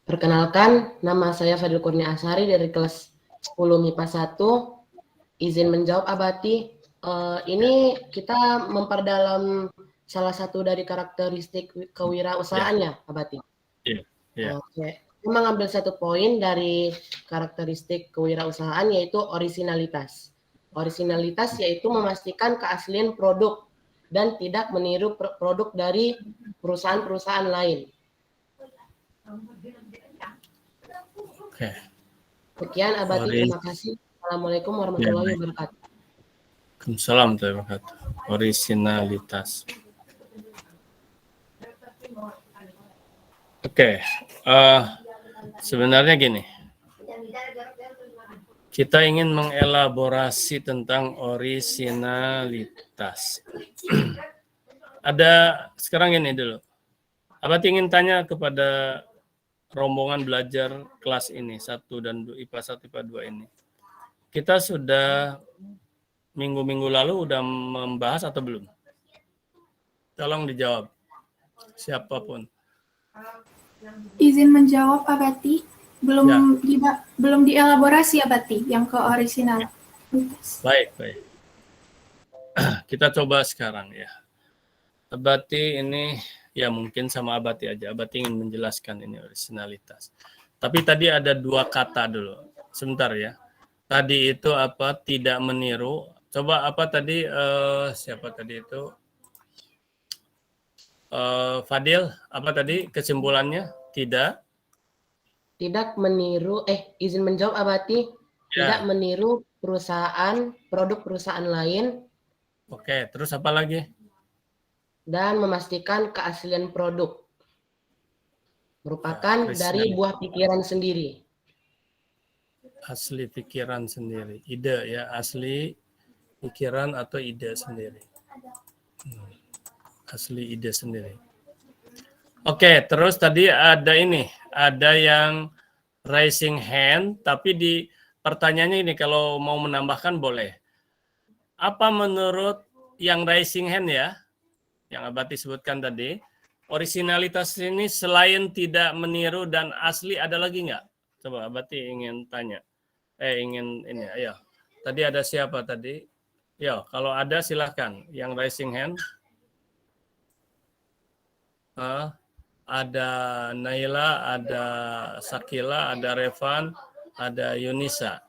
Perkenalkan, nama saya Fadil Kurnia Ashari dari kelas 10 MIPA 1. Izin menjawab Abati. Ini kita memperdalam salah satu dari karakteristik kewirausahaannya, Abati. Iya. Oke. Saya mengambil satu poin dari karakteristik kewirausahaan yaitu orisinalitas. Orisinalitas yaitu memastikan keaslian produk dan tidak meniru produk dari perusahaan-perusahaan lain. Oke. Sekian Abati, terima kasih. Assalamualaikum warahmatullahi wabarakatuh. Waalaikumsalam warahmatullahi wabarakatuh. Orisinalitas. Oke. Sebenarnya gini. Kita ingin mengelaborasi tentang orisinalitas. Ada sekarang ini dulu. Abati ingin tanya kepada rombongan belajar kelas ini, 1 dan 2, IPA 1, IPA 2 ini. Kita sudah minggu-minggu lalu udah membahas atau belum? Tolong dijawab. Siapapun. Izin menjawab Abati. Belum dielaborasi Abati yang ke orisinal. Baik. Kita coba sekarang ya. Abati ini ya mungkin sama Abati aja. Abati ingin menjelaskan ini orisinalitas. Tapi tadi ada 2 kata dulu. Sebentar ya. Tadi itu apa? Tidak meniru. Coba apa tadi? Siapa tadi itu? Fadil, apa tadi kesimpulannya? Tidak meniru, izin menjawab Abati, tidak meniru produk perusahaan lain. Oke, terus apa lagi? Dan memastikan keaslian produk. Merupakan dari buah pikiran sendiri. Asli pikiran sendiri. Ide ya, asli pikiran atau ide sendiri. Asli ide sendiri. Oke, terus tadi ada ini. Ada yang raising hand, tapi di pertanyaannya ini kalau mau menambahkan boleh. Apa menurut yang raising hand ya, yang Abati sebutkan tadi, orisinalitas ini selain tidak meniru dan asli ada lagi nggak? Coba Abati ingin tanya. Ingin ini, ayo. Tadi ada siapa tadi? Yo, kalau ada silahkan. Yang raising hand. Ada Naila, ada Sakila, ada Revan, ada Yunisa.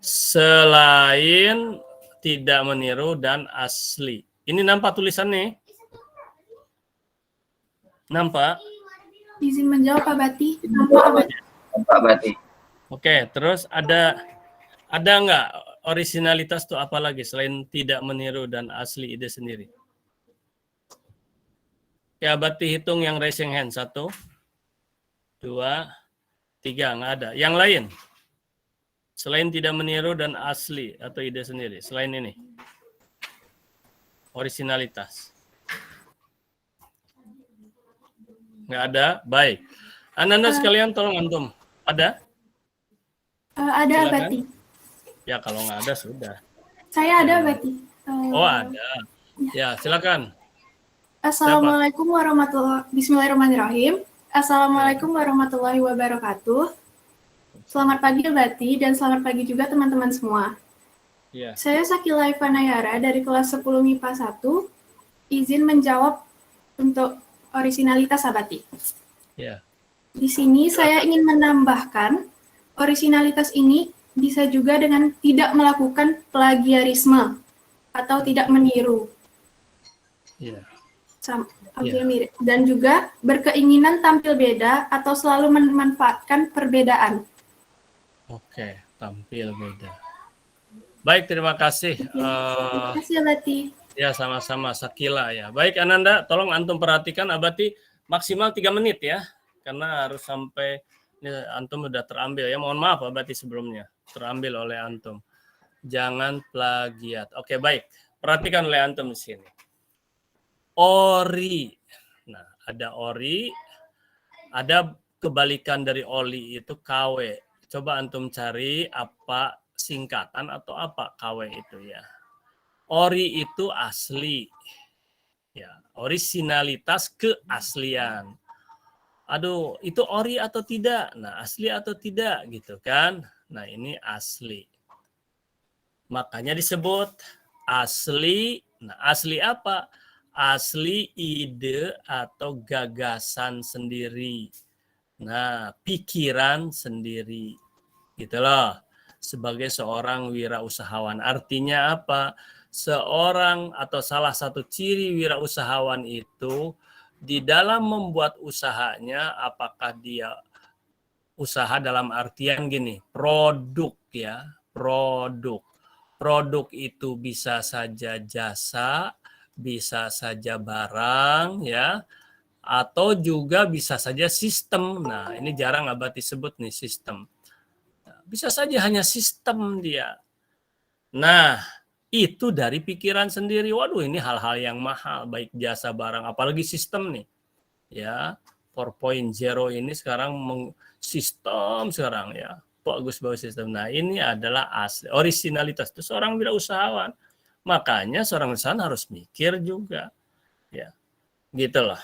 Selain tidak meniru dan asli. Ini nampak tulisannya? Nampak? Izin menjawab Abati. Nampak Abati. Oke, terus ada nggak orisinalitas itu apa lagi selain tidak meniru dan asli ide sendiri? Ya, Abati hitung yang raising hand. 1, 2, 3. Nggak ada. Yang lain? Selain tidak meniru dan asli atau ide sendiri. Selain ini. Orisinalitas. Nggak ada? Baik. Anda sekalian tolong antum. Ada? Ada Silakan. Abati. Ya, kalau nggak ada sudah. Saya ada Abati. Oh, ada. Ya, silakan. Assalamualaikum Bismillahirrahmanirrahim. Assalamualaikum warahmatullahi wabarakatuh. Selamat pagi Abati dan selamat pagi juga teman-teman semua. Ya. Saya Sakila Ivanayara dari kelas 10 MIPA 1. Izin menjawab untuk orisinalitas Abati. Ya. Di sini saya ingin menambahkan orisinalitas ini bisa juga dengan tidak melakukan plagiarisme atau tidak meniru. Ya. Hampir mirip. Dan juga berkeinginan tampil beda atau selalu memanfaatkan perbedaan. Oke, tampil beda. Baik, terima kasih. Terima kasih Abati. Ya, sama-sama Sakila ya. Baik, Ananda, tolong antum perhatikan Abati maksimal 3 menit ya. Karena harus sampai ini antum udah terambil ya. Mohon maaf Abati sebelumnya terambil oleh antum. Jangan plagiat. Oke, baik. Perhatikan oleh antum di sini. Ori. Nah, ada ori, ada kebalikan dari oli itu KW. Coba antum cari apa singkatan atau apa KW itu ya. Ori itu asli. Ya, orisinalitas keaslian. Aduh, itu ori atau tidak? Nah, asli atau tidak gitu kan? Nah, ini asli. Makanya disebut asli. Nah, asli apa? Asli ide atau gagasan sendiri. Nah, pikiran sendiri. Gitu loh. Sebagai seorang wirausahawan. Artinya apa? Seorang atau salah satu ciri wirausahawan itu di dalam membuat usahanya, apakah dia usaha dalam artian gini, produk ya, produk. Produk itu bisa saja jasa, bisa saja barang ya, atau juga bisa saja sistem. Nah, ini jarang Abah disebut nih sistem. Bisa saja hanya sistem dia. Nah, itu dari pikiran sendiri. Waduh, ini hal-hal yang mahal, baik jasa barang, apalagi sistem nih. Ya, 4.0 ini sekarang sistem sekarang ya. Bagus sistem. Nah, ini adalah asli, orisinalitas itu seorang wirausahawan. Makanya seorang usahawan harus mikir juga. Ya. Gitulah.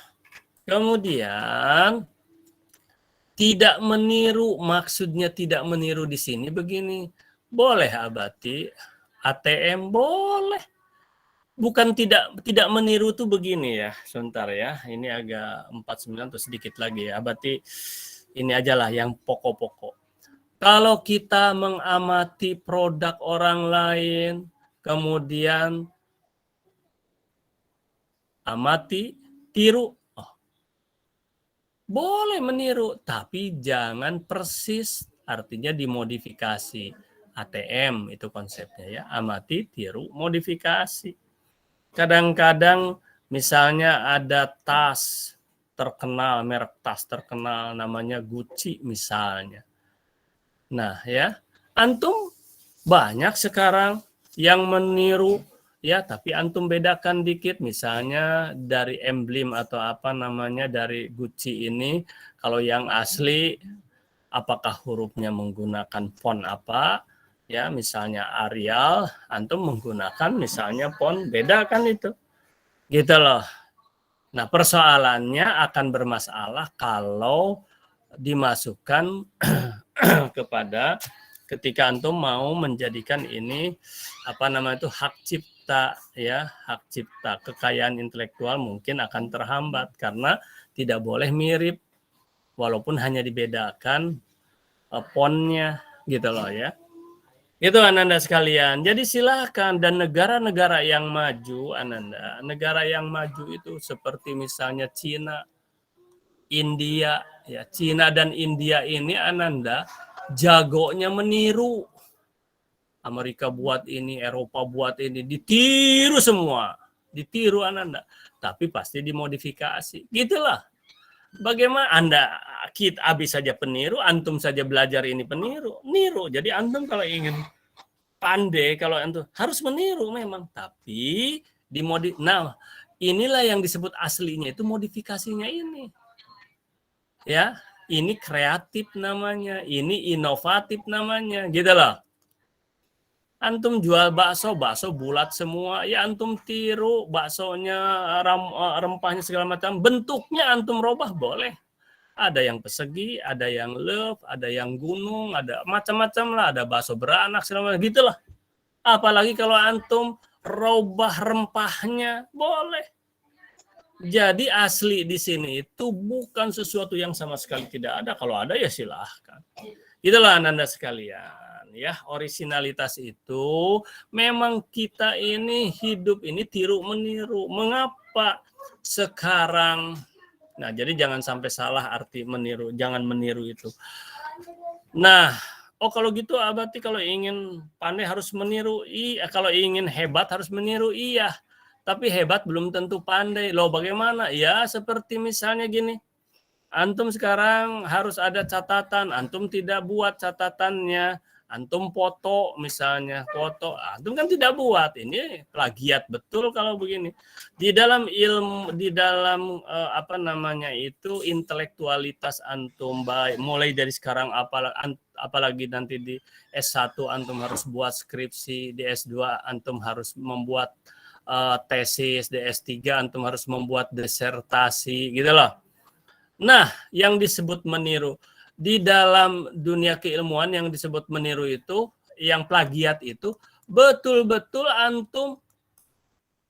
Kemudian tidak meniru, maksudnya tidak meniru di sini begini. Boleh Abati, ATM boleh. Bukan tidak meniru tuh begini ya. Sebentar ya. Ini agak 49 atau sedikit lagi ya. Abati ini ajalah yang pokok-pokok. Kalau kita mengamati produk orang lain, kemudian amati, tiru, boleh meniru, tapi jangan persis, artinya dimodifikasi. ATM itu konsepnya ya, amati, tiru, modifikasi. Kadang-kadang misalnya ada tas terkenal, merek tas terkenal namanya Gucci misalnya. Nah ya, antum banyak sekarang yang meniru ya, tapi antum bedakan dikit, misalnya dari emblem atau apa namanya dari Gucci ini, kalau yang asli apakah hurufnya menggunakan font apa, ya misalnya Arial, antum menggunakan misalnya font beda kan itu, gitu loh. Nah persoalannya akan bermasalah kalau dimasukkan kepada ketika antum mau menjadikan ini apa namanya itu hak cipta ya, hak cipta, kekayaan intelektual mungkin akan terhambat karena tidak boleh mirip walaupun hanya dibedakan fontnya gitu loh ya. Itu Ananda sekalian. Jadi silakan, dan negara-negara yang maju Ananda, negara yang maju itu seperti misalnya Cina, India ya. Cina dan India ini Ananda jagonya meniru. Amerika buat ini, Eropa buat ini, ditiru semua. Ditiru Ananda. Tapi pasti dimodifikasi. Gitulah. Bagaimana Anda, kita habis saja peniru, antum saja belajar ini peniru. Niru. Jadi antum kalau ingin pandai, kalau antum harus meniru memang. Tapi nah, inilah yang disebut aslinya itu modifikasinya ini. Ya, ini kreatif namanya, ini inovatif namanya, gitu loh. Antum jual bakso bulat semua, ya antum tiru baksonya, rempahnya segala macam, bentuknya antum robah boleh. Ada yang persegi, ada yang love, ada yang gunung, ada macam-macam lah, ada bakso beranak segala macam, gitu lah. Apalagi kalau antum robah rempahnya, boleh. Jadi asli di sini itu bukan sesuatu yang sama sekali tidak ada. Kalau ada ya silahkan. Itulah Ananda sekalian. Ya, orisinalitas itu memang kita ini hidup ini tiru meniru. Mengapa sekarang? Nah, jadi jangan sampai salah arti meniru. Jangan meniru itu. Nah, kalau gitu berarti kalau ingin pandai harus meniru. Iya, kalau ingin hebat harus meniru. Iya. Tapi hebat belum tentu pandai. Loh bagaimana? Ya seperti misalnya gini. Antum sekarang harus ada catatan. Antum tidak buat catatannya. Antum foto misalnya, foto, antum kan tidak buat, ini plagiat betul kalau begini. Di dalam ilmu, di dalam intelektualitas antum baik, mulai dari sekarang apalagi nanti di S1 antum harus buat skripsi, di S2 antum harus membuat tesis, di S3 antum harus membuat disertasi, gitu loh. Nah, yang disebut meniru di dalam dunia keilmuan, yang disebut meniru itu, yang plagiat itu, betul-betul antum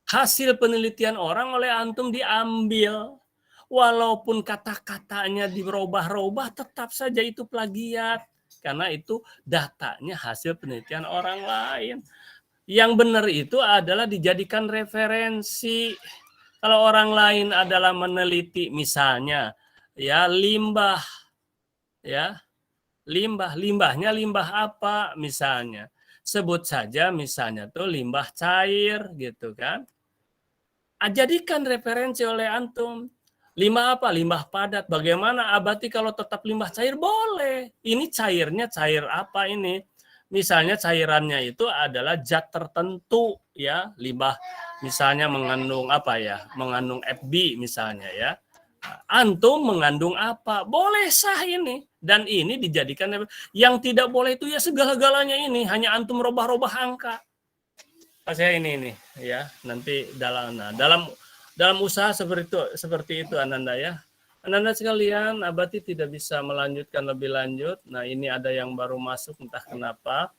hasil penelitian orang oleh antum diambil. Walaupun kata-katanya dirubah-rubah, tetap saja itu plagiat. Karena itu datanya hasil penelitian orang lain. Yang benar itu adalah dijadikan referensi. Kalau orang lain adalah meneliti misalnya, ya limbah, ya limbahnya limbah apa misalnya, sebut saja misalnya tuh limbah cair gitu kan, jadikan referensi oleh antum. Limbah apa? Limbah padat. Bagaimana Abati kalau tetap limbah cair? Boleh. Ini cairnya cair apa ini? Misalnya cairannya itu adalah zat tertentu, ya, limbah misalnya mengandung apa ya? Mengandung FB misalnya, ya. Antum mengandung apa? Boleh sah ini. Dan ini dijadikan, yang tidak boleh itu ya segala-galanya ini, hanya antum robah-robah angka. Saya ini ya, nanti dalam usaha seperti itu Ananda ya. Ananda sekalian, Abati tidak bisa melanjutkan lebih lanjut. Nah, ini ada yang baru masuk entah kenapa.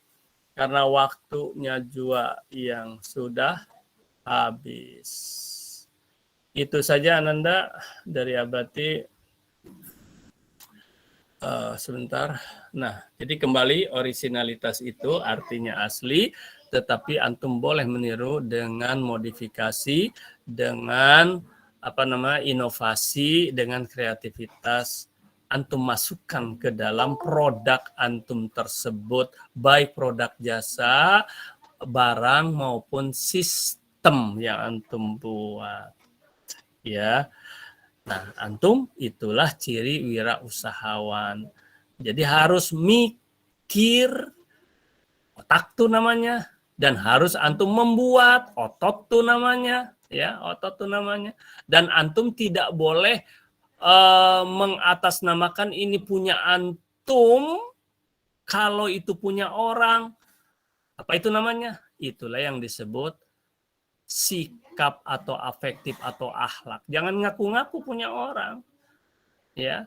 Karena waktunya juga yang sudah habis. Itu saja Ananda dari Abati. Sebentar. Nah, jadi kembali orisinalitas itu artinya asli, tetapi antum boleh meniru dengan modifikasi, dengan inovasi, dengan kreativitas antum masukkan ke dalam produk antum tersebut, baik produk jasa, barang maupun sistem yang antum buat. Ya. Nah, antum itulah ciri wirausahawan. Jadi harus mikir, otak tuh namanya, dan harus antum membuat, otot tuh namanya, ya, otot tuh namanya. Dan antum tidak boleh mengatasnamakan ini punya antum kalau itu punya orang. Apa itu namanya? Itulah yang disebut sikap atau afektif atau akhlak. Jangan ngaku-ngaku punya orang. Ya.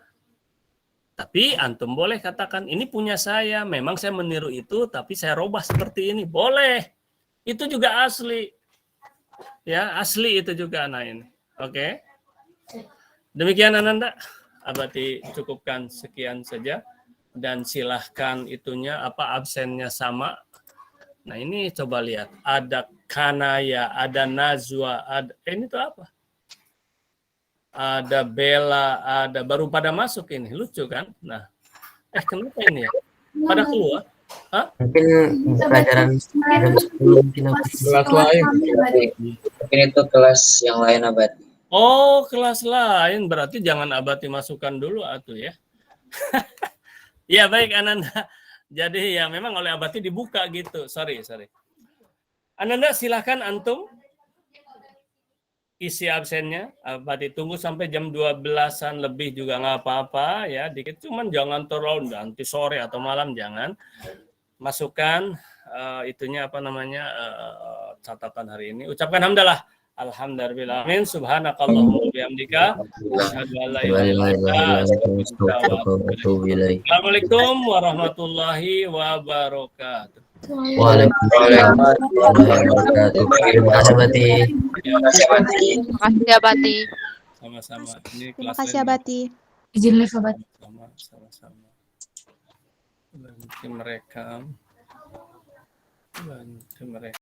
Tapi antum boleh katakan ini punya saya, memang saya meniru itu tapi saya robah seperti ini. Boleh. Itu juga asli. Ya, asli itu juga anak ini. Oke. Demikian Ananda. Abati cukupkan sekian saja dan silahkan itunya absennya sama. Nah, ini coba lihat, ada Kanaya, ada Nazwa, ada ini tuh apa? Ada Bella, ada baru pada masuk ini, lucu kan? Nah, kenapa ini ya? Pada keluar? Hah? Mungkin pelajaran jam 10 mungkin Kelas lain. Mungkin itu kelas yang lain Abati. Oh, kelas lain, berarti jangan Abati masukkan dulu atuh ya. Ya baik Ananda. Jadi ya memang oleh Abati dibuka gitu. Sorry. Ananda silahkan antum isi absennya. Abati tunggu sampai jam 12-an lebih juga nggak apa-apa ya. Dikit cuman jangan terlalu nanti sore atau malam jangan. Masukkan itunya catatan hari ini. Ucapkan hamdalah. Alhamdulillah. Amin. Subhanakallahumma bihamdika. Asyhadu an la ilaha illa anta Assalamualaikum warahmatullahi wabarakatuh. Waalaikumsalam warahmatullahi wabarakatuh. Terima kasih Abati. Terima kasih Abati. Terima kasih Abati. Sama-sama. Ini Terima kelas kasih lain. Abati. Izin live Abati. Sama-sama. Bantu mereka.